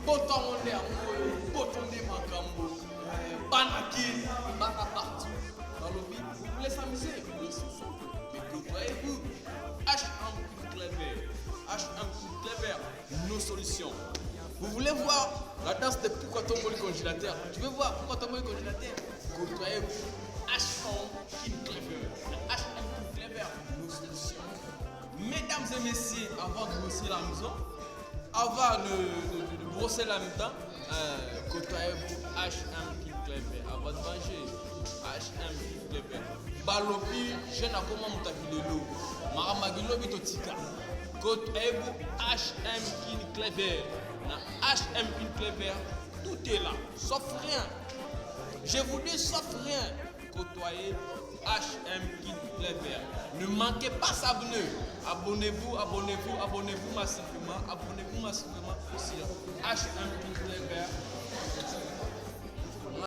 Boton de amour, boton de macambo, banaki, bana partout. Dans le vide, vous voulez s'amuser? Oui, c'est simple. Mais côtoyez-vous. H1 Clever. H1 Clever, nos solutions. Vous voulez voir la danse de pourquoi tomber le congélateur? Tu veux voir pourquoi tomber le congélateur? Côtoyez-vous. H1 Clever. H1 Clever, nos solutions. Mesdames et messieurs, avant de brosser la maison, avant de brosser la maison, côtoyez-vous H1 Clever. Avant de manger, H1 Clever. Balopi, je n'ai comment m'tabilelo. Maramagilo bitotika. Côtoyez-vous H1 Clever. HM Clever, tout est là, sauf rien. Je vous dis sauf rien. Côtoyez HM Clever. Ne manquez pas s'abonner. Abonnez-vous, abonnez-vous, abonnez-vous massivement. Abonnez-vous massivement sur HM Clever.